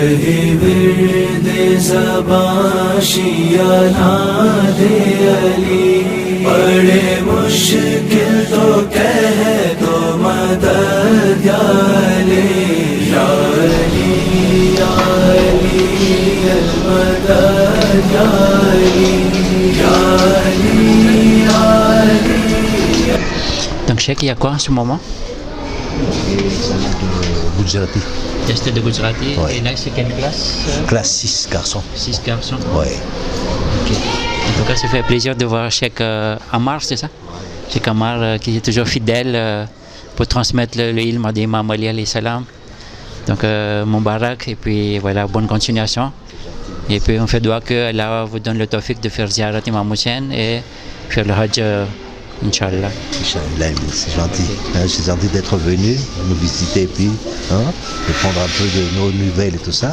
रहे विर्द ज़बां शिया नादे अली, बड़े मुश्किल तो कह दो मदद या अली, या अली या अली अल मदद या अली, या अली या Ali. Donc Cheikh, il y a quoi en ce moment? Gujarati. Test de Gujarati. Ouais. Et là, c'est quelle classe? Classe 6 garçons. 6 garçons. Ouais. Ok. En tout cas, ça fait plaisir de voir Cheikh Ammar, c'est ça? Cheikh Ammar qui est toujours fidèle pour transmettre le ilm à l'imam Ali alayhi salam. Donc, Moubarak, et puis voilà, bonne continuation. Et puis, on fait doigt que Allah vous donne le tawfiq de faire ziyarat Imam Hussein et faire le Hajj, Inch'Allah. Inch'Allah, c'est gentil. Hein, c'est gentil d'être venu nous visiter et puis de prendre un peu de nos nouvelles et tout ça.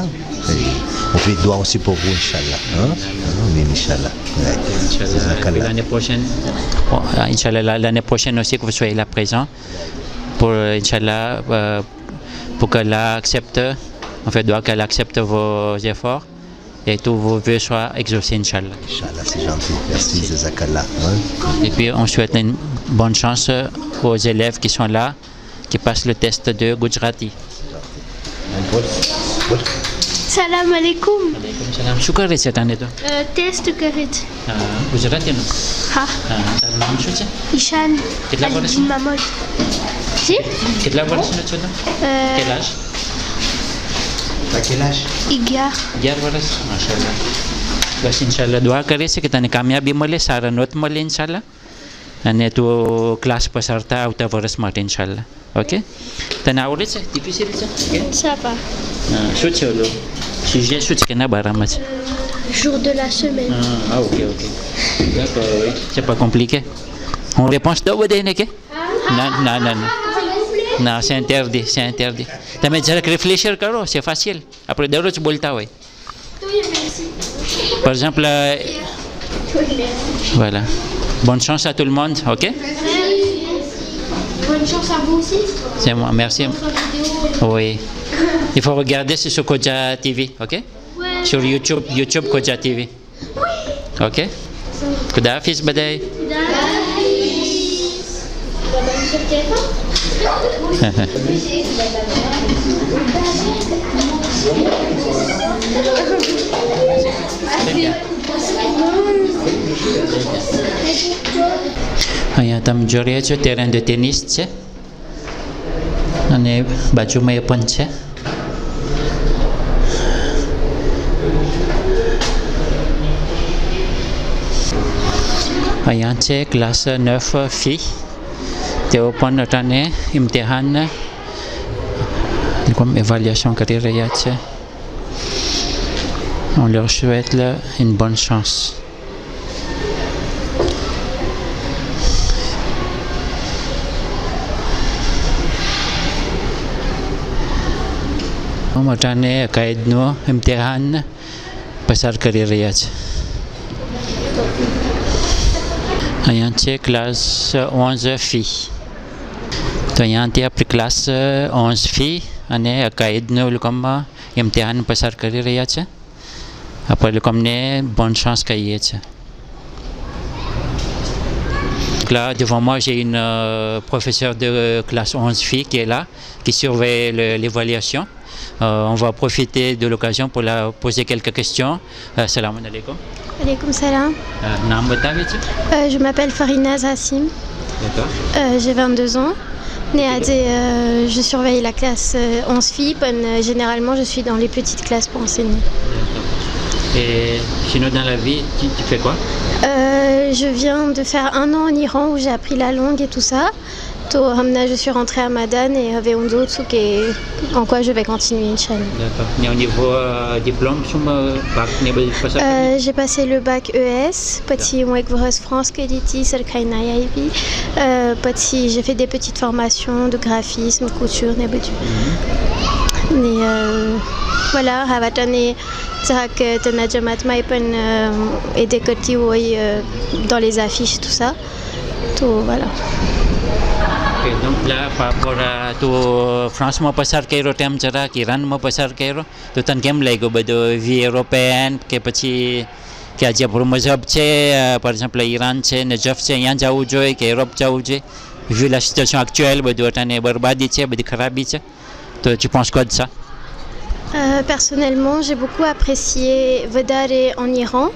Et on fait doigt aussi pour vous, Inch'Allah. Oui, Inch'Allah. Ouais. Inch'Allah. Et puis l'année prochaine, bon, Inch'Allah, l'année prochaine aussi que vous soyez là présent pour Inch'Allah, pour qu'Allah accepte, on fait doigt qu'Allah accepte vos efforts et tous vos vœux soient exaucés, Inch'Allah. Inch'Allah, c'est gentil. Merci, Jazakallah. Et puis on souhaite une bonne chance aux élèves qui sont là, qui passent le test de Gujarati. Salam alaikum. شو قريت cette année toi? Test قريت. Gujarati non? ها نعم شو تي؟ إيشان كتلا برس؟ الدين محمود. جي؟ كتلا برس نو تشودا؟ Quel âge? T'as quel âge? إيجار. 11 वर्ष माशाल्लाह. बस इंशाल्लाह दुआ करे से कि तने कामयाबी મળે સારા નોટ મળે ઇન્શાલ્લાહ અને તું ક્લાસ પસારતા આવતા વર્ષ માટે ઇન્શાલ્લાહ. ઓકે તને આવડે છે ડિફિસિલ છે કે Ça va. શું છે ઓલો sujet શું છે કેના બારામાં છે? Jour de la semaine. Ah ok ok d'accord oui c'est pas compliqué on réponse દો બધાને કે ના ના ના ના ના c'est interdit c'est interdit તમે જરાક réfléchir કરો c'est facile આપણે દરરોજ બોલતા હોય. Par exemple, voilà. Bonne chance à tout le monde, ok? Bonne chance à vous aussi. C'est moi, merci. Oui. Il faut regarder sur Koja TV, ok? Ouais. Sur YouTube, YouTube Koja TV. Ok? Kuda Hafiz Baday. અહીંયા તમે જો રહ્યા છો terrain de tennis છે અને બાજુમાં એ પણ છે. અહીંયા છે ક્લાસ 9 ફી તેઓ પણ અટાને ઇમ્તિહાન comme évaluation કરી રહ્યા છે. On leur souhaite une bonne chance. અટાને કાયદનું ઇમ્તિહાન પસાર કરી રહ્યા છે. અહીંયા છે ક્લાસ 11 ફી તો અહીંયાથી આપણી ક્લાસ 11 ફી અને કાયદનું લોકોમાં ઇમ્તિહાન પસાર કરી રહ્યા છે. આપણે લોકોને bonne chance કહીએ છીએ. Là, devant moi, j'ai une professeure de classe 11 filles qui est là, qui surveille l'évaluation. On va profiter de l'occasion pour la poser quelques questions. Salam alaikum. Alaikum salam. Naam batawiye? Je m'appelle Farina Zassim. D'accord. J'ai 22 ans. Je surveille la classe 11 filles. Généralement, je suis dans les petites classes pour enseigner. Et sinon, dans la vie, tu fais quoi? Je viens de faire 1 an en Iran où j'ai appris la langue et tout ça. Je suis rentrée à Madan et avec un autre en quoi je vais continuer, Inch'Allah. D'accord. Et au niveau diplôme, j'ai passé le bac ES, petit France, j'ai fait des petites formations de graphisme, couture, voilà, dans les affiches, tout ça. Tout, voilà. Okay, donc là, par rapport à તો ફ્રાન્સમાં પસાર કર્યો ટાઈમ જરા કે ઈરાનમાં પસાર કર્યો તો તને કેમ લાગ્યો બધો વી યુરોપિયન કે પછી કે આ જે આપણું મઝહબ છે par exemple ઈરાન છે નજફ છે અહીંયા જવું જોઈએ કે યુરોપ જવું જોઈએ vu la situation actuelle બધું અટાને બરબાદી છે બધી ખરાબી છે તો tu penses quoi de ça? Personnellement, j'ai beaucoup apprécié Vodare en Iran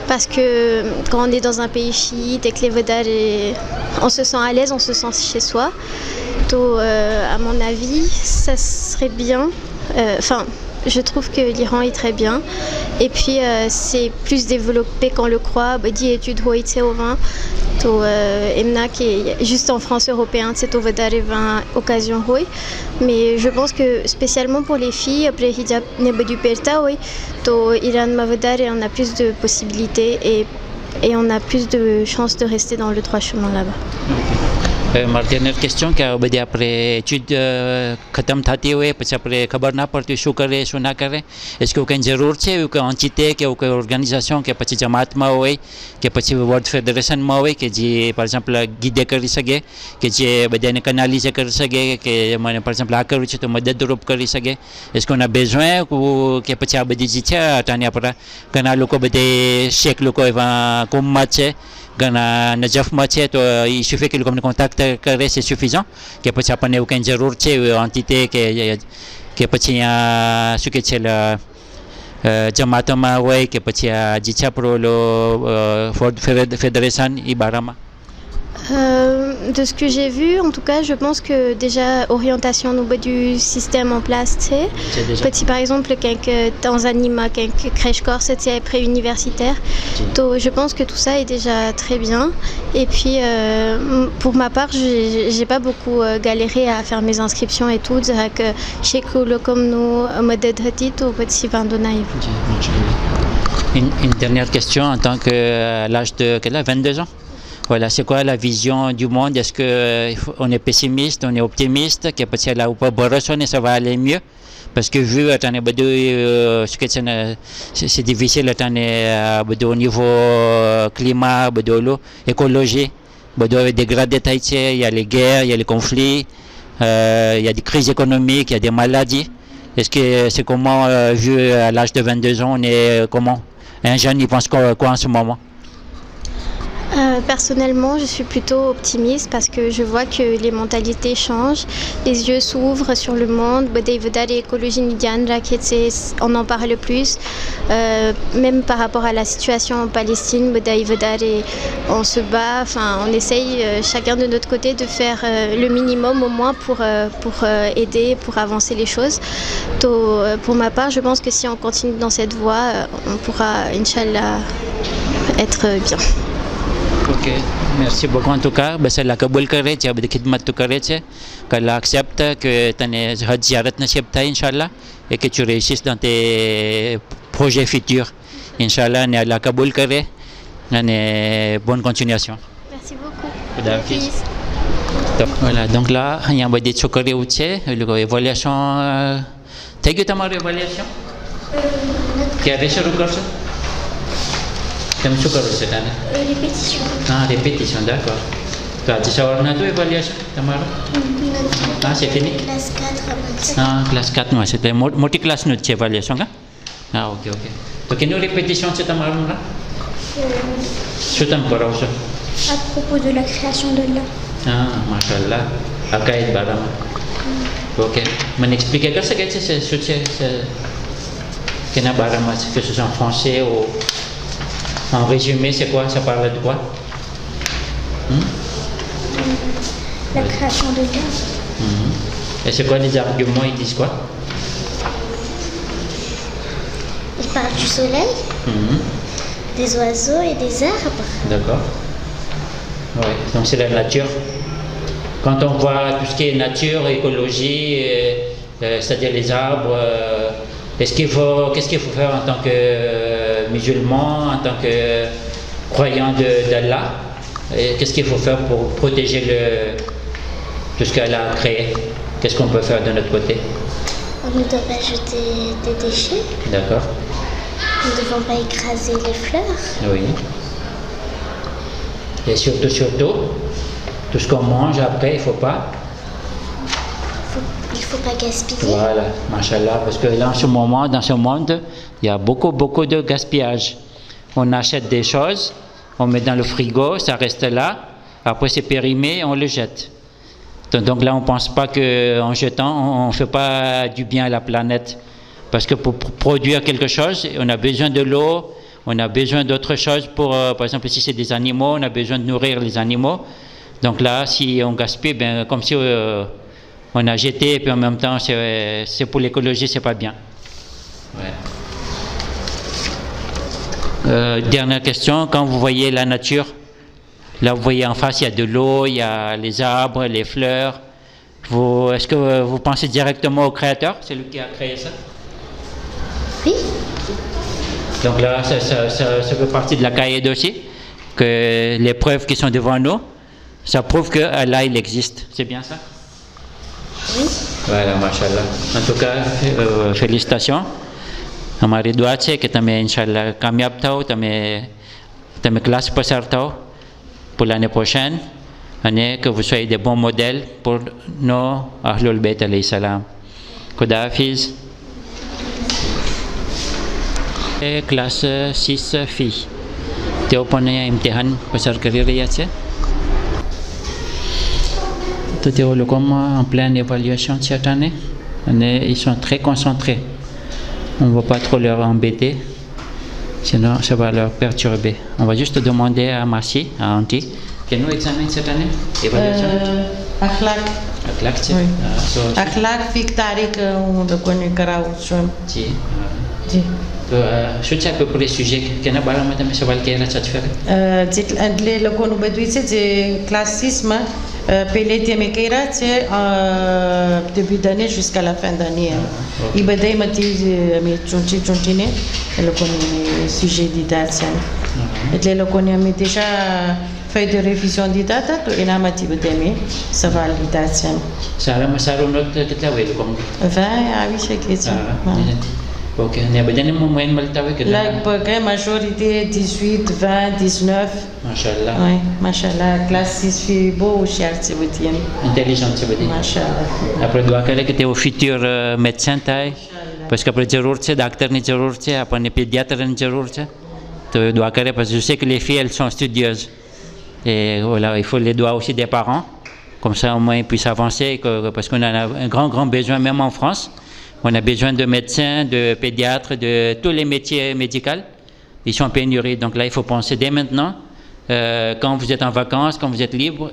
parce que quand on est dans un pays chiite et que les Vodare, on se sent à l'aise, on se sent chez soi. Donc, à mon avis, ça serait bien. Enfin, je trouve que l'Iran est très bien. Et puis, c'est plus développé qu'on le croit. Dit études hoïtse au vin. Emna qui est juste en France européenne, c'est au Vodare 20 occasion hoï. Mais je pense que spécialement pour les filles, après hijab n'est du perta, oui. To Iran Mavodare, on a plus de possibilités et on a plus de chances de rester dans le droit chemin là-bas. મારી dernière question કે બધી આપણે એચ્યુડ ખતમ થતી હોય પછી આપણે ખબર ના પડતી શું કરે શું ના કરે est-ce que કંઈ જરૂર છે એવું કોઈ entité કે એવું કોઈ ઓર્ગેનાઇઝેશન કે પછી જમાતમાં હોય કે પછી વર્લ્ડ ફેડરેશનમાં હોય કે જે par exemple ગીડે કરી શકે કે જે બધાને કનાલિઝે કરી શકે કે મને par exemple આ કરવું છે તો મદદરૂપ કરી શકે est-ce qu'on a besoin કે પછી આ બધી જે છે અટાણે આપણા ઘણા લોકો બધે શેખ લોકો એવા કોમમાં છે ઘણા નજફમાં છે તો il suffit que લોકો કોન્ટેક્ટ કરે c'est suffisant કે પછી આપણને એવું કંઈ જરૂર છે એન્ટિટી કે પછી અહીંયા શું કહે છે જમાતોમાં હોય કે પછી આ જે છે આપણો ફેડરેશન એ બારામાં De ce que j'ai vu, en tout cas, je pense que déjà orientation au bout du système en place, c'est petit par exemple dans Anima, crèche corps, c'est après universitaire. Donc, je pense que tout ça est déjà très bien. Et puis, pour ma part, j'ai pas beaucoup galéré à faire mes inscriptions et tout. Que chez Koulo comme nous, modèle Hatit ou petit Vandonaï. Une dernière question en tant que à l'âge de quel âge 22 ans. Voilà, c'est quoi la vision du monde? Est-ce qu'on est pessimiste, on est optimiste, que peut-être là où pas et ça va aller mieux? Parce que vu c'est difficile au niveau climat, l'eau, écologie, dégradé, il y a les guerres, il y a les conflits, il y a des crises économiques, il y a des maladies. Est-ce que c'est comment, vu à l'âge de 22 ans, on est comment? Un jeune, il pense quoi en ce moment? Personnellement, je suis plutôt optimiste parce que je vois que les mentalités changent, les yeux s'ouvrent sur le monde. On en parle plus, même par rapport à la situation en Palestine. On se bat, enfin, on essaye chacun de notre côté de faire le minimum au moins pour aider, pour avancer les choses. Donc, pour ma part, je pense que si on continue dans cette voie, on pourra, Inch'Allah, être bien. Ok, merci beaucoup en tout cas. C'est la Kaboul કરે છે બધી ખિદમત તું કરે છે qu'Allah accepte que તને હજ ઝિયારત નસીબ થાય ઇન્શાલ્લાહ et que tu réussisses dans tes projets futurs ઇન્શાલ્લાહ અને Allah કબૂલ કરે અને bonne continuation. Merci beaucoup. Khuda Hafiz. Donc voilà, donc là અહીંયા બધી છોકરીઓ છે એ લોકો એવોલ્યુશન થઈ ગયું તમારું એવોલ્યુશન ક્યારે શરૂ કરશો? તમે શું કરો છો તને? Répétition. Ah, répétition, d'accord. Tu as dit ça on a deux évaluations, Tamara? Ah, c'est fini? Classe 4 à 27. Ah, classe 4, moi, c'était multi-classe notre évaluation, hein? Ah, ok, ok. Donc, quelle répétition c'est Tamara? Je t'aime pas, ça. À propos de la création de l'homme. Ah, mashallah. Akaïd Baram. Ok. M'expliquez que c'est Kena Baram, que ce soit en français ou. En résumé, c'est quoi? Ça parle de quoi? La création de l'homme. Et c'est quoi les arguments? Ils disent quoi? Il parle du soleil, des oiseaux et des arbres. D'accord. Oui, donc c'est la nature. Quand on voit tout ce qui est nature, écologie, c'est-à-dire les arbres, qu'est-ce qu'il faut faire en tant que musulman, en tant que croyant d'Allah? Qu'est-ce qu'il faut faire pour protéger tout ce qu'Allah a créé? Qu'est-ce qu'on peut faire de notre côté? On ne doit pas jeter des déchets. D'accord. Nous ne devons pas écraser les fleurs. Oui. Et surtout, Tout ce qu'on mange après, il ne faut pas. Il faut pas gaspiller. Voilà, machallah, parce que là, en ce moment, dans ce monde, il y a beaucoup de gaspillage. On achète des choses, on met dans le frigo, ça reste là, après c'est périmé, on le jette. Donc là, on ne pense pas qu'en jetant, on ne fait pas du bien à la planète. Parce que pour produire quelque chose, on a besoin de l'eau, on a besoin d'autres choses pour, par exemple, si c'est des animaux, on a besoin de nourrir les animaux. Donc là, si on gaspille, ben, comme si on a jeté, et puis en même temps, c'est pour l'écologie, c'est pas bien. Ouais. Dernière question, quand vous voyez la nature, là vous voyez en face, il y a de l'eau, il y a les arbres, les fleurs. Est-ce que vous pensez directement au Créateur? C'est lui qui a créé ça? Oui. Donc là, ça fait partie de la caïd aussi, que les preuves qui sont devant nous, ça prouve que Allah, il existe. C'est bien ça? Oui. Voilà, mashallah. En tout cas, félicitations. Hamaरी दुआ है कि तुम्हें इंशाल्लाह कामयाब थाओ, तुम्हें classe passer Thao pour l'année prochaine, et que vous soyez des bons modèles pour nos Ahlul Bayt alayhi salam. Khuda Hafiz. Classe 6 filles. Théo punya imtihan pasar karir ya c'est. Théo le comme en pleine évaluation cette année, ils sont très concentrés. On ne va pas trop leur embêter, sinon ça va leur perturber. On va juste demander à Marcy, à Auntie, quel nous examen cette année? Évaluation? Akhlaq. Akhlaq, c'est? Oui. Akhlaq, fiqh, tariq, on le connaît carrément. Si. Si. شو تسبب كل السجاج كنا بعرف متى مش بالكيرة تدفر زيت اللي لكونوا بدوي زي كلاسيسme بيليتي مكيرة زي début d'année jusqu'à la fin d'année il بدأ متى تشونتيني اللي كونوا sujet ديدات اللي لكونوا متى feuille de révision ديدات تو إنا متى بدأ سوال ديدات سارة مسارو نوت كتلاوي لكم 20 à 8 كذا Ok, ne بدنا موين ملتوي كده. La majorité 18, 20, 19. Machallah. Oui, machallah. Classe 6 filles beau cher c'est vous dire. Intelligente c'est vous dire. Machallah. Après doit qu'elle que tu au futur médecin taille. Parce qu'après ضرورة c'est docteur ni ضرورة c'est après ni pédiatre ni ضرورة c'est. Tu dois qu'elle parce que je sais que les filles elles sont studieuses. Et voilà, il faut les doigts aussi des parents. Comme ça au moins ils puissent avancer parce qu'on a un grand besoin même en France. On a besoin de médecins, de pédiatres, de tous les métiers médicaux. Ils sont pénuries. Donc là, il faut penser dès maintenant. Quand vous êtes en vacances, quand vous êtes libre,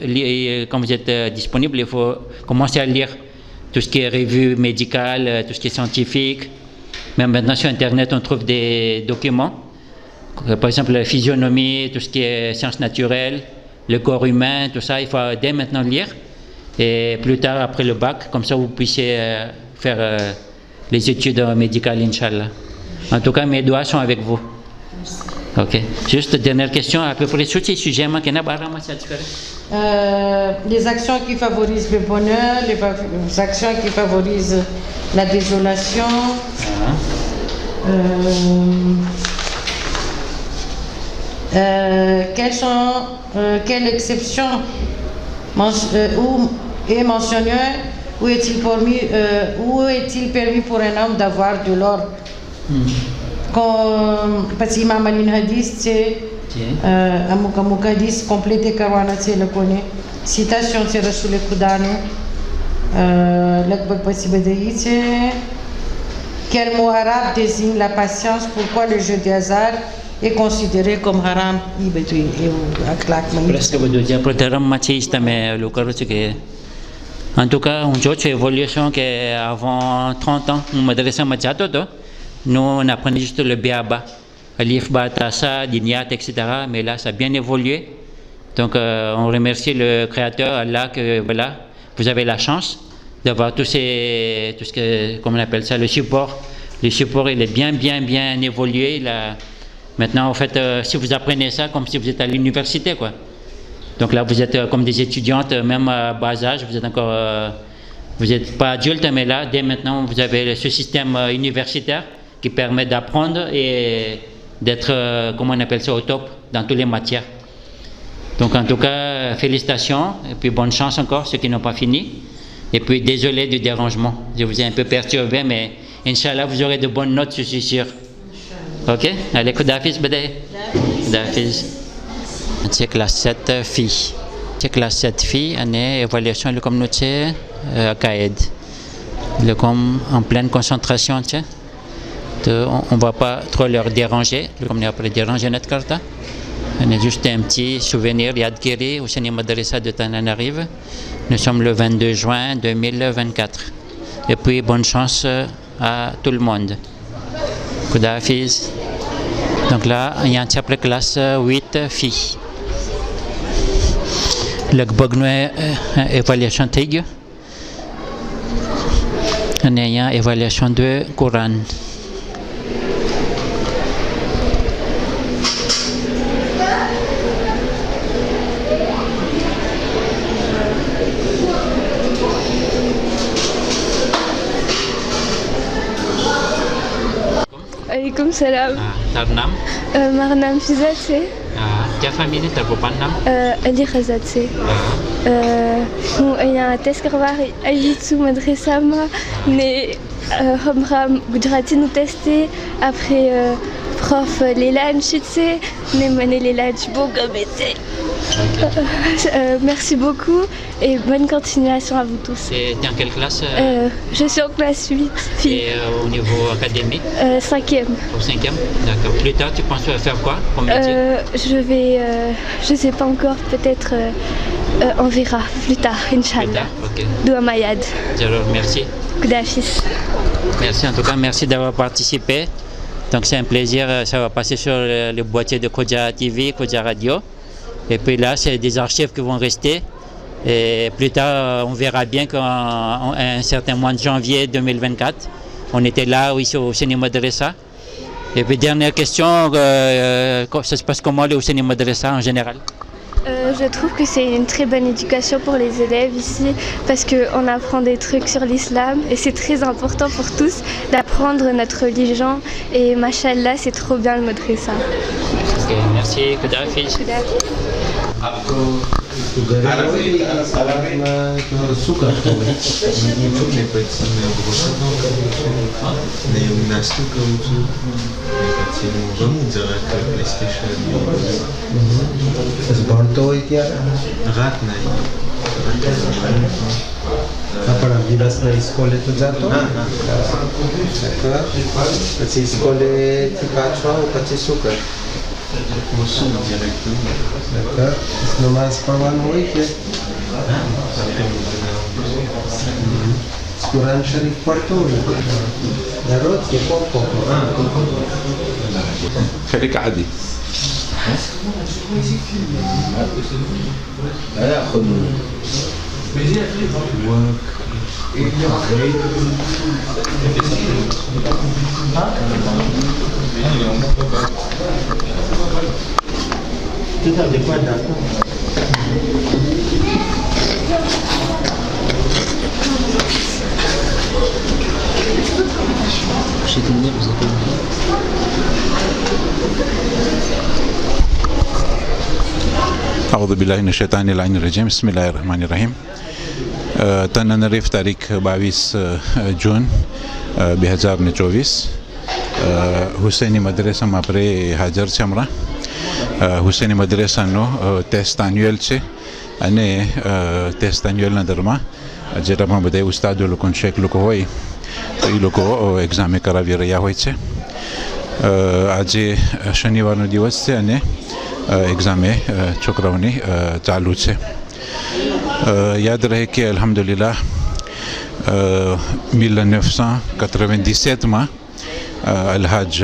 quand vous êtes disponible, il faut commencer à lire tout ce qui est revue médicale, tout ce qui est scientifique. Même maintenant, sur Internet, on trouve des documents. Par exemple, la physionomie, tout ce qui est sciences naturelles, le corps humain, tout ça, il faut dès maintenant lire. Et plus tard, après le bac, comme ça, vous puissiez faire les études médicales, Inch'Allah. En tout cas, mes doigts sont avec vous. Ok. Juste dernière question, à peu près sur ces sujets, les actions qui favorisent le bonheur, les actions qui favorisent la désolation. Quelle exception est mentionnée? Où est-il permis pour un homme d'avoir de l'or? Parce que Imam Ali hadith c'est Amuk hadith complété Karwana c'est le connaît. Citation c'est Rasoul Koudano. L'Akbar Pasi Badaï c'est quel mot arabe désigne la patience? Pourquoi le jeu du hasard est considéré comme haram? Presque vous dire pour terme machiste mais le carreau c'est en tout cas, une autre évolution qu'avant 30 ans, on m'adressait à Majato, nous on apprenait juste le béaba, Alif, Batasa, Dinyat, etc. Mais là, ça a bien évolué. Donc, on remercie le Créateur, Allah, que voilà, vous avez la chance d'avoir tout ce que, comment on appelle ça, le support. Le support, il est bien évolué. Maintenant, en fait, si vous apprenez ça, comme si vous êtes à l'université, quoi. Donc là, vous êtes comme des étudiantes, même à bas âge, vous êtes encore, vous n'êtes pas adulte, mais là, dès maintenant, vous avez ce système universitaire qui permet d'apprendre et d'être, comment on appelle ça, au top dans toutes les matières. Donc en tout cas, félicitations et puis bonne chance encore, ceux qui n'ont pas fini. Et puis désolé du dérangement, je vous ai un peu perturbé, mais Inch'Allah, vous aurez de bonnes notes, je suis sûr. Ok? Allez, Koudafiz, Bede. Koudafiz. C'est classe 7 filles. C'est classe 7 filles, on est évaluation de la communauté à Kaed. Comme en pleine concentration, on ne va pas trop leur déranger, comme on a après déranger notre carte. On a juste un petit souvenir, Yadkiri, au Seni Madrasa de Tananarive. Nous sommes le 22 juin 2024. Et puis, bonne chance à tout le monde. Koudafiz. Donc là, il y a une classe 8 filles. Le Gbognoé évaluation TIG. On a une évaluation de Coran. Alaikum salam. Tarnam. Marnam Fizatse. Quelle famille est ta nam? Ali Khazatse. Il y a un test qui va ajouter madrasa mais Hamram Gujarati nous tester après prof Léla Nchitse mais mané Léla Nchbogabete. Merci beaucoup et bonne continuation à vous tous. Et dans quelle classe? Je suis en classe 8. Et au niveau académique? 5e. Au 5e? D'accord. Plus tard, tu penses faire quoi comme métier? Je sais pas encore, peut-être on verra plus tard, Inch'Allah. Ok. Doua Mayad. Alors, merci. Koudafiz. Merci en tout cas, merci d'avoir participé. Donc c'est un plaisir, ça va passer sur le boîtier de Kodja TV, Kodja Radio. Et puis là, c'est des archives qui vont rester. Et plus tard, on verra bien qu'à un certain mois de janvier 2024, on était là ici au Seni Madrasa. Et puis dernière question, ça se passe comment au Seni Madrasa en général? Je trouve que c'est une très bonne éducation pour les élèves ici parce qu'on apprend des trucs sur l'islam et c'est très important pour tous d'apprendre notre religion et machallah c'est trop bien le madrasa. Ok, merci, Koudafiz. Para miras na escola tu jato? પછી escola થી પાછો આવો પછી શું કર? નમાઝ પઢવાનું હોય કે કુરાન શરીફ પઢતો હોય દરરોજ કે કોકો? خليك عادي. أعوذ بالله من الشيطان اللعين الرجيم بسم الله الرحمن الرحيم تنانريف تاريخ 22 جون 2024 حسيني مدرسة مابري هاجر شمرا حسيني مدرسة نو تيست انيول چه اني تيست انيول ندرما جرا ما بدأ استاد لكون شيك لكو هوي لكو एग्जाम करावी રહ્યા હોય છે આજે શનિવારનો દિવસ છે અને एग्जाम છોકરાઓની ચાલુ છે યાદ રહે કે અલ્હમ્દુલિલ્લાહ 1997 માં અલહાજ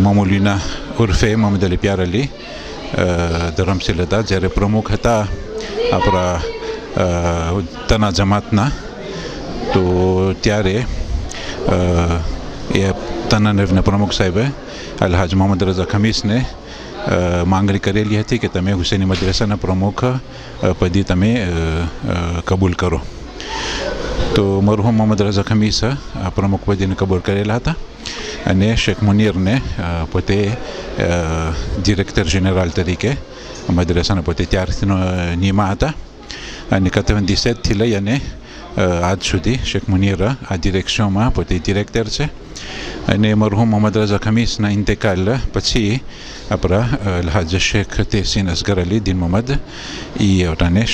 મામુલીના ઉર્ફે મોહમ્મદ અલી પ્યાર અલી ધરમશીલ હતા જ્યારે પ્રમુખ હતા આપણા તના જમાતના તો ત્યારે એ તનાનેવના પ્રમુખ સાહેબે અલહાજ મોહમ્મદ રઝા ખમીસને માંગણી કરેલી હતી કે તમે હુસૈની મદ્રેસાના પ્રમુખ પદી તમે કબૂલ કરો તો મરહુમ મોહમ્મદ રઝા ખમીસ પ્રમુખ પદીને કબૂલ કરેલા હતા અને શેખ મુનીરને પોતે ડિરેક્ટર જનરલ તરીકે મદ્રેસાના પોતે ત્યારથીનો નિયમા હતા અને 97થી લઈ અને આજ સુધી શેખ મુનીર આ ડિરેક્શનમાં પોતે ડિરેક્ટર છે અને મરહૂમ મોહમ્મદ રઝા ખમીસના ઇન્તેકાલ પછી આપણા અલહાજ શેખ તહસીન અસગર અલી દીન મોહમ્મદ એ આવતાને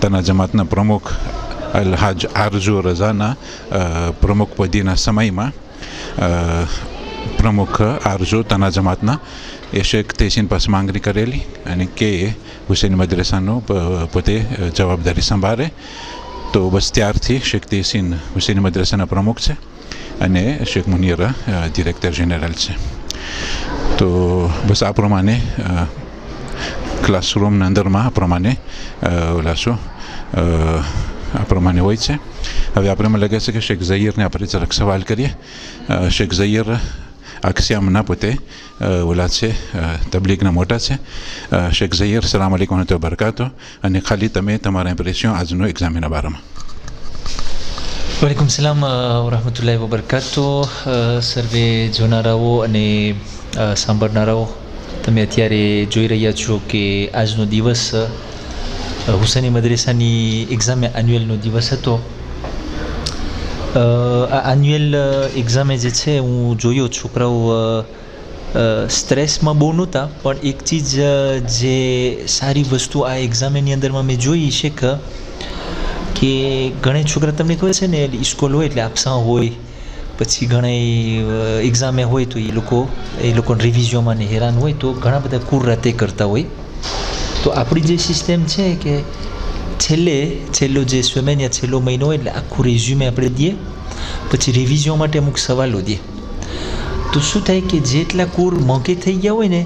તના જમાતના પ્રમુખ અલહાજ આરજુ રઝાના પ્રમુખ પદીના સમયમાં પ્રમુખ આરજુ તના જમાતના એ શેખ તહસીન પાસે માંગણી કરેલી અને કે હુસૈની મદ્રેસાનો પોતે જવાબદારી સંભાળે તો બસ ત્યારથી શેખ તહસીન હુસૈની મદ્રેસાના પ્રમુખ છે અને શેખ મુનીર ડિરેક્ટર જનરલ છે તો બસ આ પ્રમાણે ક્લાસરૂમના અંદરમાં આ પ્રમાણે આ પ્રમાણે હોય છે હવે આપણે મને લાગે છે કે શેખ ઝહીરને આપણે જરાક સવાલ કરીએ શેખ ઝહીર આક્ષિયામના પોતે ઓલા છે તબલીગના મોટા છે શેખ ઝહીર સલામ અલૈકુમ તો બરકાતો અને ખાલી તમે તમારા ઇમ્પ્રેશન આજનો એક્ઝામના બારામાં વાલેકુમ સલામ વરહમતુલ્લાહિ વબરકાતો સર્વે જોનારાઓ અને સાંભળનારાઓ તમે અત્યારે જોઈ રહ્યા છો કે આજનો દિવસ હુસૈની મદ્રેસાની એક્ઝામે એન્યુઅલનો દિવસ હતો આ એન્યુઅલ એક્ઝામે જે છે હું જોયો છોકરાઓ સ્ટ્રેસમાં બહુ નહોતા પણ એક ચીજ જે સારી વસ્તુ આ એક્ઝામની અંદરમાં મેં જોઈ છે કે ઘણા છોકરા તમને ખબર છે ને સ્કૂલ હોય એટલે આપસા હોય પછી ઘણા એક્ઝામે હોય તો એ લોકો રિવિઝનમાં ને હેરાન હોય તો ઘણા બધા કુર રાતે કરતા હોય તો આપણી જે સિસ્ટમ છે કે છેલ્લો જે સ્વેમેનિયા છેલ્લો મહિનો હોય એટલે આખું રેઝ્યુમે આપણે દઈએ પછી રિવિઝન માટે અમુક સવાલો દઈએ તો શું થાય કે જેટલા કુર મોંઘે થઈ ગયા હોય ને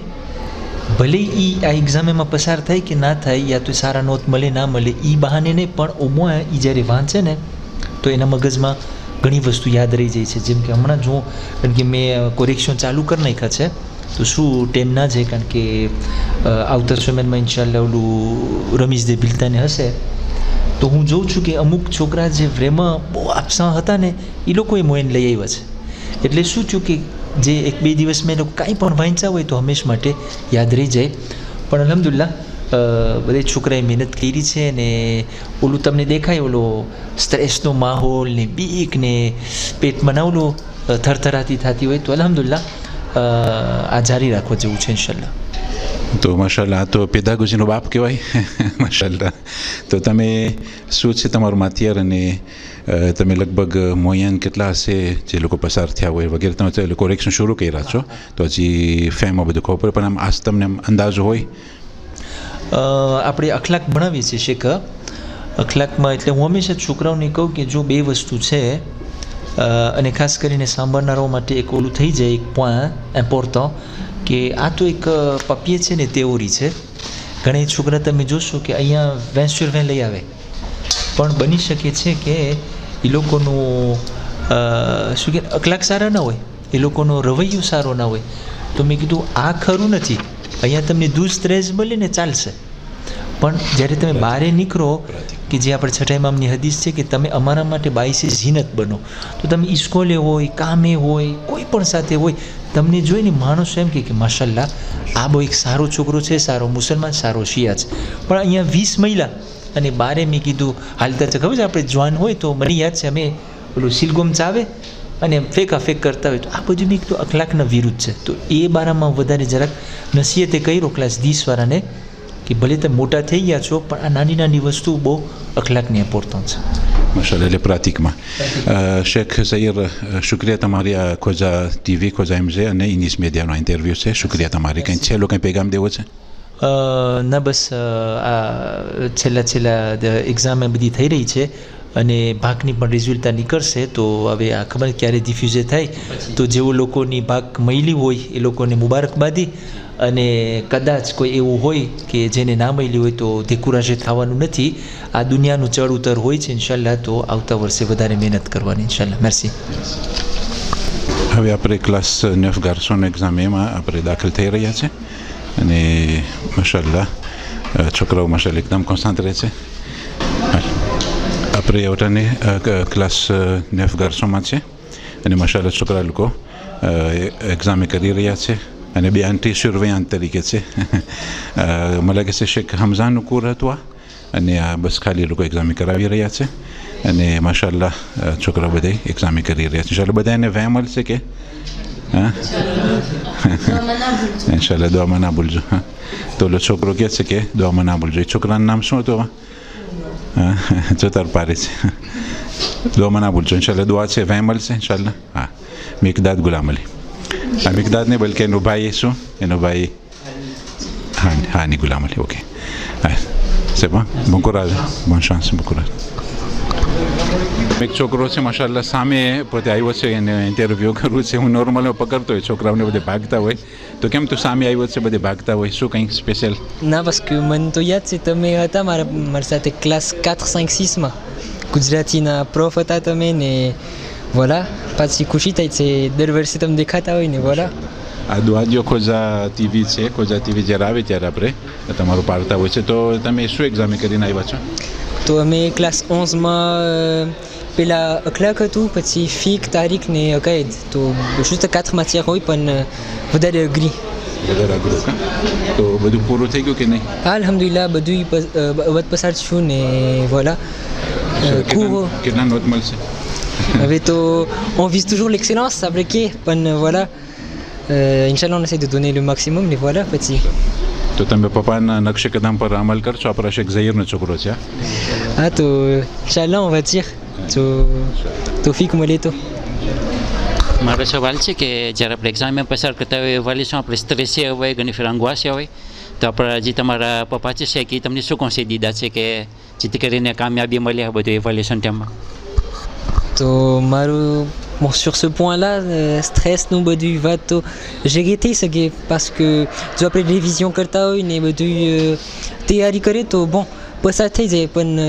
ભલે એ આ એક્ઝામેમાં પસાર થાય કે ના થાય યા તો સારા નોટ મળે ના મળે એ બહાને નહીં પણ ઓમો એ જ્યારે વાંચે ને તો એના મગજમાં ઘણી વસ્તુ યાદ રહી જાય છે જેમ કે હમણાં જો કારણ કે મેં કોરેક્શન ચાલુ કરી નાખ્યા છે તો શું ટાઈમ ના જાય કારણ કે આવતા સમયમાં ઇન્શાલ્લાહ ઓલું રમીઝ દે બિલતાને હશે તો હું જોઉં છું કે અમુક છોકરા જે વ્રેમાં બહુ આપસા હતા ને એ લોકોએ મોઈન લઈ આવ્યા છે એટલે શું થયું કે જે 1-2 દિવસમાં એ લોકો કાંઈ પણ વાંચ્યા હોય તો હંમેશા માટે યાદ રહી જાય પણ અલ્હમ્દુલિલ્લાહ બધે છોકરાએ મહેનત કરી છે ને ઓલું તમને દેખાય ઓલો સ્ટ્રેસનો માહોલ ને બીક ને પેટમાં ના ઓલું થરથરાતી થતી હોય તો અલ્હમ્દુલિલ્લાહ આ જારી રાખવા જેવું છે ઇન્શાલ્લાહ તો માશાલ્લાહ તો પેદાગોજીનો બાપ કહેવાય માશાલ્લાહ તો તમે શું છે તમારું માતિયાર અને તમે લગભગ મોયન કેટલા હશે જે લોકો પસાર થયા હોય વગેરે તમે કોરેક્શન શરૂ કર્યા છો તો હજી ફેમમાં બધું ખબર પડે પણ આમ આજ તમને અંદાજો હોય આપણે અખલાક ભણાવીએ છીએ શેખ અખલાકમાં એટલે હું હંમેશા છોકરાઓને કહું કે જો 2 વસ્તુ છે અને ખાસ કરીને સાંભળનારાઓ માટે એક ઓલું થઈ જાય એક પોઈન્ટ ઇમ્પોર્ટન્ટ કે આ તો એક પપીએ છે ને તેઓરી છે ઘણા છોકરા તમે જોશો કે અહીંયા વેન્સ્ચર વેન લઈ આવે પણ બની શકે છે કે એ લોકોનું શું કે અખલાક સારા ના હોય એ લોકોનો રવૈયો સારો ના હોય તો મેં કીધું આ ખરું નથી અહીંયા તમને દૂધ સ્ટ્રેસ મળે ને ચાલશે પણ જ્યારે તમે બહાર નીકળો કે જે આપણે છઠ્ઠા ઇમામની હદીસ છે કે તમે અમારા માટે બાઈસે ઝીનત બનો તો તમે ઇસ્કોલે હોય કામે હોય કોઈ પણ સાથે હોય તમને જોઈને માણસો એમ કે માશાલ્લાહ આ બહુ એક સારો છોકરો છે સારો મુસલમાન સારો શિયા છે પણ અહીંયા 20 મહિલા અને બારે મેં કીધું હાલતા છે ખબર છે આપણે જવાન હોય તો મને યાદ છે અમે ઓલું સિલગોમ ચાવે અને ફેંક કરતા હોય તો આ બધું મેં કીધું અખલાકના વિરુદ્ધ છે તો એ બારામાં વધારે જરાક નસીહતે કર્યો ક્લાસ 10વાળાને કે ભલે તમે મોટા થઈ ગયા છો પણ આ નાની નાની વસ્તુ બહુ અખલાકની ઇમ્પોર્ટન્ટ છે માશાલ્લાહ એટલે પ્રાતિકમાં શેખ ઝહીર શુક્રિયા તમારી આ ખોજા ટીવી ખોજા એમજે અને ઇંગ્લિશ મીડિયાનો ઇન્ટરવ્યૂ છે શુક્રિયા તમારી કંઈ છેલ્લો કંઈ પેગામ દેવો છે ના બસ આ છેલ્લા એક્ઝામ બધી થઈ રહી છે અને ભાગની પણ રિઝલ્ટ નીકળશે તો હવે આ ખબર ક્યારે ડિફ્યુઝે થાય તો જેઓ લોકોની ભાગ મળી હોય એ લોકોને મુબારકબાદી અને કદાચ કોઈ એવું હોય કે જેને ના મળી હોય તો ધીકુરાશે થવાનું નથી આ દુનિયાનું ચડ ઉતર હોય છે ઇન્શાલ્લાહ તો આવતા વર્ષે વધારે મહેનત કરવાની ઇન્શાલ્લાહ મર્સી હવે આપણે ક્લાસ 9 ગાર્સોન એક્ઝામ એમાં આપણે દાખલ થઈ રહ્યા છે અને માશાલ્લાહ છોકરાઓ માશાલ્લાહ એકદમ કોન્સન્ટ્રેટ છે આપણે ઓટાને ક્લાસ 9 ગાર્સોમાં છે અને માશાલ્લાહ છોકરા લોકો એક્ઝામે કરી રહ્યા છે અને બે આંટી સુરવયાન તરીકે છે. મને લાગે છે શેખ હમઝાનું કુર હતું આ, અને આ બસ ખાલી લોકો એક્ઝામી કરાવી રહ્યા છે. અને માશાલ્લાહ છોકરા બધા એક્ઝામી કરી રહ્યા છે. ઇન્શાલ્લાહ બધા એને વેહ મળશે કે હા ઇન્શાલ્લાહ દુઆમાં ના ભૂલજો. હા તો ઓલો છોકરો કહે છે કે દુઆમાં ના ભૂલજો. એ છોકરાનું નામ શું હતું? હા ચોતાર પારે છે. દુઆમાં ના ભૂલજો. ઇન્શાલ્લાહ દુઆ છે, વેહ મળશે ઇન્શાલ્લાહ. હા મિકદાદ ગુલામ અલી. હા મિકદાદ નહીં બલકે એનો ભાઈ શું? એનો ભાઈ હા નહીં ગુલામ અલી. ઓકે હા c'est bon bon courage bonne chance bon courage. એક છોકરો છે માશાલ્લાહ સામે પોતે આવ્યો છે, એને ઇન્ટરવ્યૂ કરવું છે. હું નોર્મલ પકડતો હોય છોકરાઓને બધે ભાગતા હોય, તો કેમ તું સામે આવ્યો છે બધે ભાગતા હોય, શું કંઈક સ્પેશિયલ? ના બસ કે મને તો યાદ છે તમે હતા મારી સાથે ક્લાસ 4, 5, 6માં ગુજરાતીના પ્રોફ હતા તમે ને વોલા. પાછી ખુશી થાય છે દર વર્ષે તમે દેખાતા હોય ને વોલા. આ દુઆજો ખોજા ટીવી છે, ખોજા ટીવી જ્યારે આવે ત્યારે આપણે તમારું પાડતા હોય છે. તો તમે શું એક્ઝામ કરીને આવ્યા છો? તો અમે ક્લાસ 11માં પેલા અખલાક હતું, પછી ફીક તારીખ ને અકાયદ. તો juste 4 matières હોય પણ વધારે અઘરી. વધારે અઘરું કા? તો બધું પૂરું થઈ ગયું કે નહીં? અલ્હમ્દુલિલ્લાહ બધું વધ પસાર છું ને વોલા. કેટલા નોટ મળશે? હવે તો on vise toujours l'excellence après que પણ voilà Inch'Allah on essaie de donner le maximum ને voilà પછી. તો તમે પપ્પાના નકશે કદમ પર અમલ કરશો? આપણા શેખ ઝહીરનો છોકરો છે. હા તો ઇન્શાલ્લાહ on va dire તો તોફીક મળે તો. મારો સવાલ છે કે જ્યારે આપણે એક્ઝામ પસાર કરતા હોય વાલીશું આપણે સ્ટ્રેસે હોય, ઘણી ફેર અંગવાસ્યા હોય, તો આપણા જે તમારા પપ્પા છે શેખ, એ તમને શું કોન્સેપ્ટ દીધા છે કે જેથી કરીને કામયાબી મળી આ બધું એવાલ્યુએશન ટાઈમમાં? તો મારું bon sur ce point là stress નું બધું વાત તો j'ai થઈ શકે, parce que જો આપણે રિવિઝન કરતા હોય ને બધું તૈયારી કરે તો bon પસાર થઈ જાય. પણ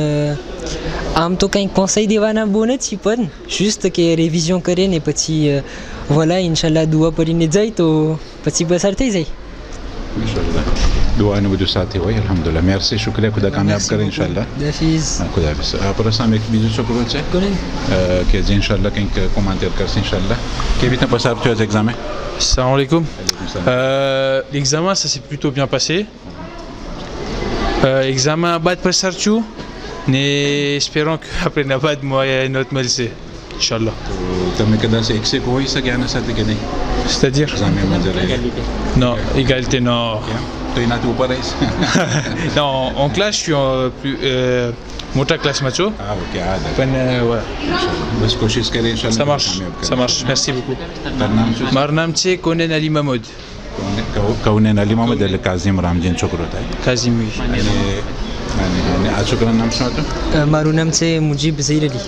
આમ તો કંઈ conseil દેવાના બહુ નથી, પણ juste કે રિવિઝન કરે ને પછી voilà ઇન્શાલ્લાહ દુઆ કરીને જાય તો પછી પસાર થઈ જાય. ઇન્શાલ્લાહ દુઆનું બધું સાથે હોય. અલ્હમ્દુલિલ્લાહ. મેર્સી, શુક્રિયા. ખુદા કામયાબ કરે ઇન્શાલ્લાહ. ખુદા હાફિઝ. આપણા સામે એક બીજો છોકરો છે કે જે ઇન્શાલ્લાહ કંઈક કોમેન્ટર કરશે ઇન્શાલ્લાહ. કેવી રીતના પસાર થયો છે એક્ઝામે? Salam alaikum. L'examen, ça s'est plutôt bien passé. Examen bad pasar chu, mais espérons qu'après la bad, moi, il y a une autre malse. Inch'Allah. તમે કદાચ એક્સેપ હોઈ શકે આના સાથે કે નહીં? C'est-à-dire? Non, égalité, non. તો એનાથી ઉપર રહીશ? Non, en classe, je suis મોટા ક્લાસમાં છું. હા ઓકે. હા પણ બસ કોશિશ કરે ઇન્શાલ્લાહ. ça marche. Merci beaucoup. તારું નામ શું? મારું નામ છે કોનેન અલી મહમૂદ. કૌનેન અલી મહમૂદ એટલે કાઝિમ રામજીન છોકરો થાય? કાઝિમ. અને આ છોકરાનું નામ શું હતું? મારું નામ છે Mujib Zaheer Ali.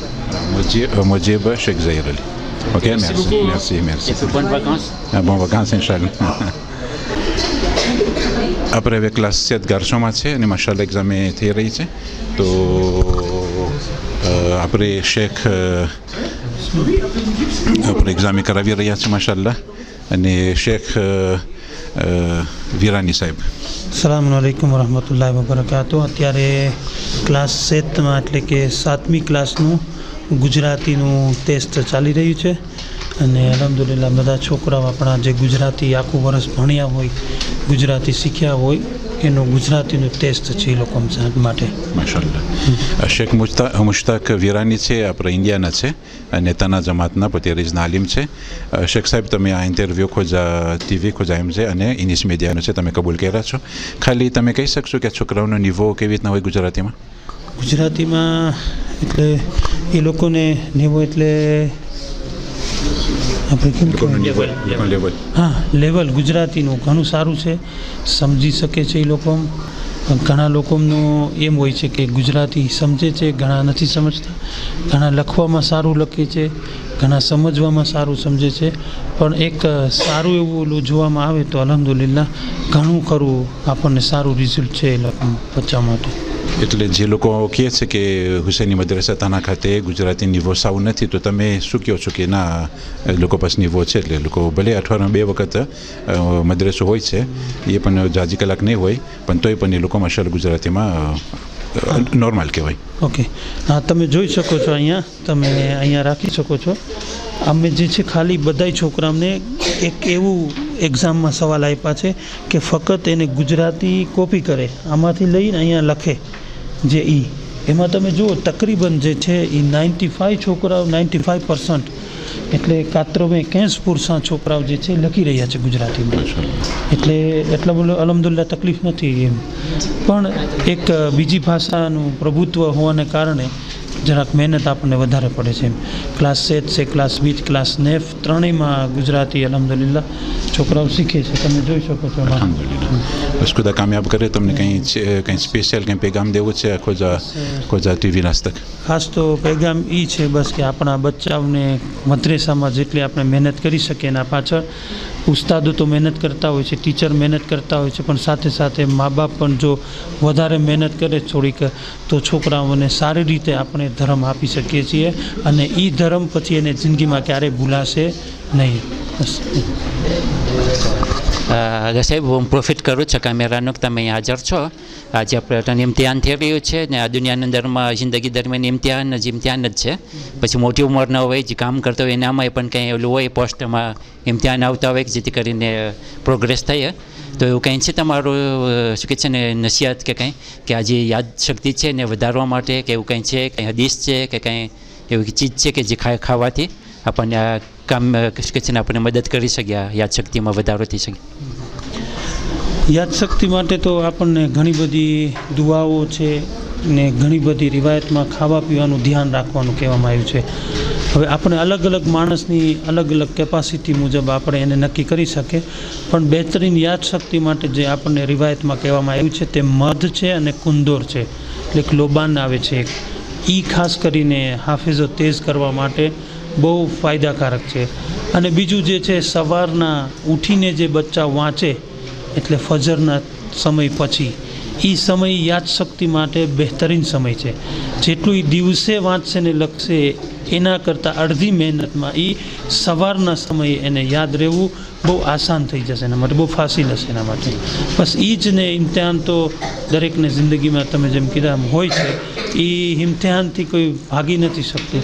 Mujib Sheikh Zaheer Ali. Okay merci. Bonnes vacances. Bonnes vacances ઇન્શાલ્લાહ. આપણે હવે ક્લાસ 7 ગાર્શોમાં છે અને માશાલ્લાહ એક્ઝામે થઈ રહી છે. તો આપણે શેખ આપણે એક્ઝામે કરાવી રહ્યા છે માશાલ્લાહ. અને શેખ વીરાની સાહેબ. અસલામુ અલૈકુમ વરહમતુલ્લાહિ વબરકાતુહ. અત્યારે ક્લાસ 7માં એટલે કે 7મી ક્લાસનું ગુજરાતીનું ટેસ્ટ ચાલી રહ્યું છે. અને અલ્હમ્દુલિલ્લાહ બધા છોકરાઓ આપણા જે ગુજરાતી આખું વર્ષ ભણ્યા હોય, ગુજરાતી શીખ્યા હોય, એનું ગુજરાતીનું ટેસ્ટ છે એ લોકો માટે. માશાલ્લાહ. શેખ મુશ્તાક વીરાની છે, આપણા ઇન્ડિયાના છે અને તના જમાતના પોતે રીજના આલિમ છે. શેખ સાહેબ તમે આ ઇન્ટરવ્યૂ ખોજા ટીવી ખોજા એમ છે અને ઇંગ્લિશ મીડિયાનો છે, તમે કબૂલ કર્યા છો. ખાલી તમે કહી શકશો કે છોકરાઓનો નિવો કેવી રીતના હોય ગુજરાતીમાં? ગુજરાતીમાં એટલે એ લોકોને નિવો એટલે આપણે કેમ લેવલ? હા, લેવલ ગુજરાતીનું ઘણું સારું છે, સમજી શકે છે એ લોકો. ઘણા લોકોનું એમ હોય છે કે ગુજરાતી સમજે છે, ઘણા નથી સમજતા. ઘણા લખવામાં સારું લખે છે, ઘણા સમજવામાં સારું સમજે છે. પણ એક સારું એવું જોવામાં આવે તો અલ્હમ્દુલિલ્લાહ ઘણું ખરું આપણને સારું રિઝલ્ટ છે એ લોકો બચ્ચા માટે. એટલે જે લોકો કહે છે કે હુસૈની મદ્રસા તાના ખાતે ગુજરાતી નિવો સાવ નથી, તો તમે શું કહો છો કે ના લોકો પાસે નિવો છે? એટલે લોકો ભલે અઠવાડિયામાં 2 વખત મદ્રસો હોય છે, એ પણ જાજી કલાક નહીં હોય, પણ તોય પણ એ લોકો માશાલ્લાહ ગુજરાતીમાં નોર્મલ કહેવાય. ઓકે. હા, તમે જોઈ શકો છો અહીંયા રાખી શકો છો. અમે જે છે ખાલી બધાય છોકરાઓને એક એવું એક્ઝામમાં સવાલ આપ્યા છે કે ફક્ત એને ગુજરાતી કોપી કરે, આમાંથી લઈને અહીંયા લખે જે એમાં તમે જુઓ તકરીબન જે છે એ 95 છોકરાઓ 95% એટલે 95% છોકરાઓ જે છે લખી રહ્યા છે ગુજરાતીમાં. એટલે એટલા બોલો અલ્હમ્દુલિલ્લાહ તકલીફ નથી એમ. પણ એક બીજી ભાષાનું પ્રભુત્વ હોવાને કારણે જરાક મહેનત આપણને વધારે પડે છે. ક્લાસ 7 છે, ક્લાસ 8, ક્લાસ 9 ત્રણેયમાં ગુજરાતી અલ્હમ્દુલિલ્લાહ છોકરાઓ શીખે છે. તમે જોઈ શકો છો. બસ ખુદા કામયાબ કરે. તમને કંઈ સ્પેશિયલ કંઈ પેગામ દેવું છે ખોજા ટીવી નાસ્તક? ખાસ તો પેગામ એ છે બસ કે આપણા બચ્ચાઓને મદ્રેસામાં જેટલી આપણે મહેનત કરી શકીએ એના પાછળ ઉસ્તાદો તો મહેનત કરતા હોય છે, ટીચર મહેનત કરતા હોય છે, પણ સાથે સાથે મા બાપ પણ જો વધારે મહેનત કરે થોડીક તો છોકરાઓને સારી રીતે આપણે ધર્મ આપી શકીએ છીએ અને એ ધર્મ પછી એને જિંદગીમાં ક્યારેય ભૂલાશે નહીં. બસ. સાહેબ હું પ્રોફિટ કરું છું કેમેરાનો કે તમે અહીં હાજર છો. આજે આપણે ઇમ્તિહાન થઈ રહ્યું છે ને આ દુનિયાની અંદરમાં જિંદગી દરમિયાન ઇમ્તિહાન જ છે. પછી મોટી ઉંમરના હોય જે કામ કરતા હોય એનામાં પણ કંઈ ઓલું હોય પોસ્ટમાં ઇમ્તિહાન આવતા હોય જેથી કરીને પ્રોગ્રેસ થાય. તો એવું કંઈ છે તમારું શું કહે છે ને નસીહત કે કંઈ કે આજે યાદશક્તિ છે ને વધારવા માટે કે એવું કંઈ છે, કંઈ હદીસ છે કે કંઈ એવી ચીજ છે કે જે ખાવાથી આપણને આ કામ શું કહે છે ને આપણને મદદ કરી શક્યા યાદશક્તિમાં વધારો થઈ શકે? યાદશક્તિ માટે તો આપણને ઘણી બધી દુઆઓ છે ને ઘણી બધી રિવાયતમાં ખાવા પીવાનું ધ્યાન રાખવાનું કહેવામાં આવ્યું છે. હવે આપણે અલગ અલગ માણસની અલગ અલગ કેપેસિટી મુજબ આપણે એને નક્કી કરી શકીએ, પણ બહેતરીન યાદશક્તિ માટે જે આપણને રિવાયતમાં કહેવામાં આવ્યું છે તે મધ છે અને કુંદોર છે, એટલે એક લોબાન આવે છે. એ ખાસ કરીને હાફિઝો તેજ કરવા માટે બહુ ફાયદાકારક છે. અને બીજું જે છે સવારના ઉઠીને જે બચ્ચા વાંચે એટલે ફજરના સમય પછી એ સમય યાદશક્તિ માટે બહેતરીન સમય છે. જેટલું એ દિવસે વાંચશે ને લખશે એના કરતાં અડધી મહેનતમાં એ સવારના સમયે એને યાદ રહેવું બહુ આસાન થઈ જશે એના માટે, બહુ ફાસીલ હશે એના માટે. બસ એ જ ને ઇમ્તિહાન તો દરેકને જિંદગીમાં તમે જેમ કીધા હોય છે, એ ઇમ્તિહાનથી કોઈ ભાગી નથી શકતું.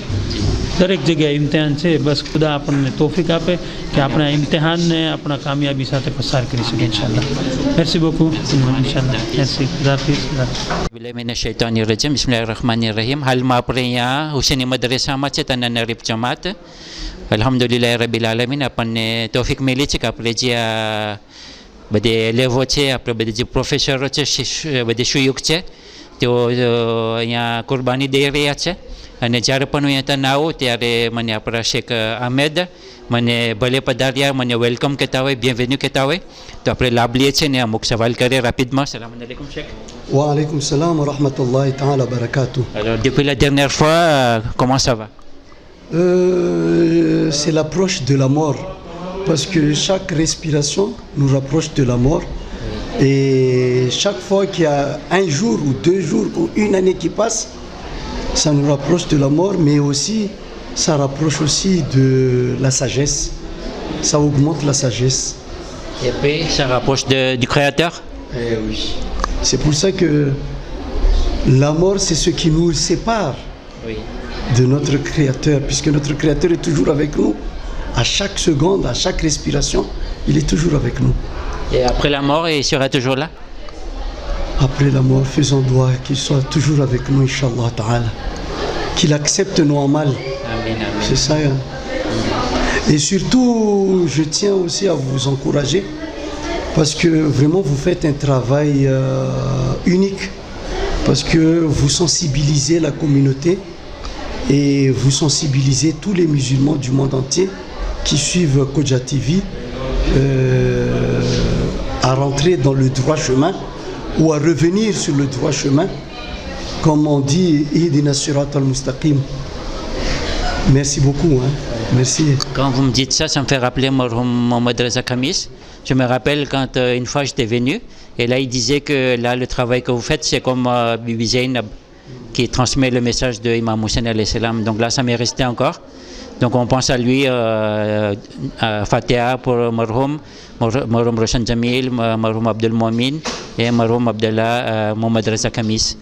દરેક જગ્યાએ ઇમ્તિહાન છે. બસ ખુદા આપણને તોફીક આપે કે આપણે આ ઇમ્તિહાનને આપણા કામયાબી સાથે પસાર કરી શકીએ ઇન્શાલ્લાહ. મેર્સી બહુ ઇન્શાલ્લાહ. મેર્સી. શૈતાનિર્રજીમ. બિસ્મિલ્લાહિર્રહમાનિર્રહીમ. હાલમાં આપણે અહીંયા હુસૈની મદ્રેસામાં છે તનન અરીફ જમાત. અલ્હમ્દુલિલ્લાહ રબિલ આલમીન. આપણને તોફીક મળી છે કે આપણે જે આ બધે લેવો છે, આપણે બધે જે પ્રોફેસરો છે, બધી શુયુક છે, તેઓ અહીંયા કુરબાની દઈ રહ્યા છે. અને જ્યારે પણ હું અહીંયા તને આવું ત્યારે મને આપણા શેખ આહમેદ મને ભલે પધાર્યા, મને વેલકમ કહેતા હોય, બિenvenue કહેતા હોય. તો આપણે લાભ લઈએ છીએ ને અમુક સવાલ કરીએ rapidement. Salam alaikum Cheikh. Wa alaikum salam wa rahmatullahi ta'ala barakatuh. Alors depuis la dernière fois, comment ça va? C'est l'approche de la mort, parce que chaque respiration nous rapproche de la mort. Et chaque fois qu'il y a un jour ou 2 jours ou une année qui passe, ça nous rapproche de la mort, mais aussi ça rapproche aussi de la sagesse. Ça augmente la sagesse. Et puis ça rapproche du Créateur. Eh oui. C'est pour ça que la mort, c'est ce qui nous sépare de notre Créateur, puisque notre Créateur est toujours avec nous. À chaque seconde, à chaque respiration, il est toujours avec nous. Et après la mort, il sera toujours là? Après la mort, faisons doigt qu'il soit toujours avec nous, Inch'Allah Ta'ala. Qu'il accepte nos amal. Amen, amen. C'est ça. Hein? Et surtout, je tiens aussi à vous encourager, parce que vraiment vous faites un travail unique, parce que vous sensibilisez la communauté et vous sensibilisez tous les musulmans du monde entier qui suivent Koja TV à rentrer dans le droit chemin ou à revenir sur le droit chemin, comme on dit, Ihdina Sirat al-Mustaqim. Merci beaucoup. Hein. Merci. Quand vous me dites ça, ça me fait rappeler Mohamed Reza Khamis. Je me rappelle quand une fois j'étais venu, et là il disait que là le travail que vous faites, c'est comme Bibi Zainab qui transmet le message de Imam Hussein alayhi salam. Donc là ça m'est resté encore. Donc on pense à lui, à Fatiha pour Marhoum Roshan Jamil, Marhoum Abdul Momin et Marhoum Abdallah Mohamed Reza Khamis.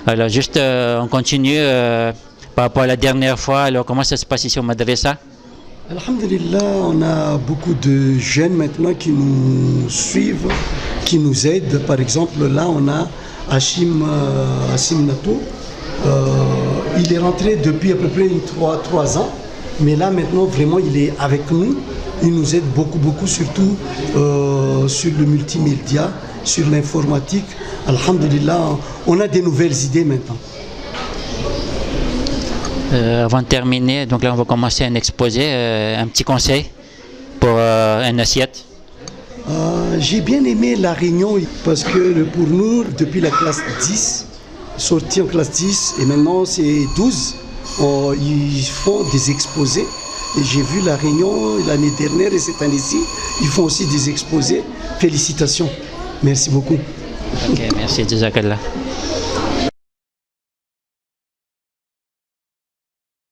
Alors juste on continue par rapport à la dernière fois. Alors comment ça se passe ici au Madrasa? Alhamdulillah, on a beaucoup de jeunes maintenant qui nous suivent, qui nous aident. Par exemple, là, on a Hachim Nato. Il est rentré depuis à peu près 3 ans. Mais là, maintenant, vraiment, il est avec nous. Il nous aide beaucoup, surtout sur le multimédia, sur l'informatique. Alhamdulillah, on a des nouvelles idées maintenant. Avant de terminer, donc là on va commencer un exposé, un petit conseil pour une assiette. J'ai bien aimé la réunion parce que pour nous, depuis la classe 10, sorti en classe 10 et maintenant c'est 12, ils font des exposés. Et j'ai vu la réunion l'année dernière et cette année-ci, ils font aussi des exposés. Félicitations. Merci beaucoup. Ok, merci, Jazakallah.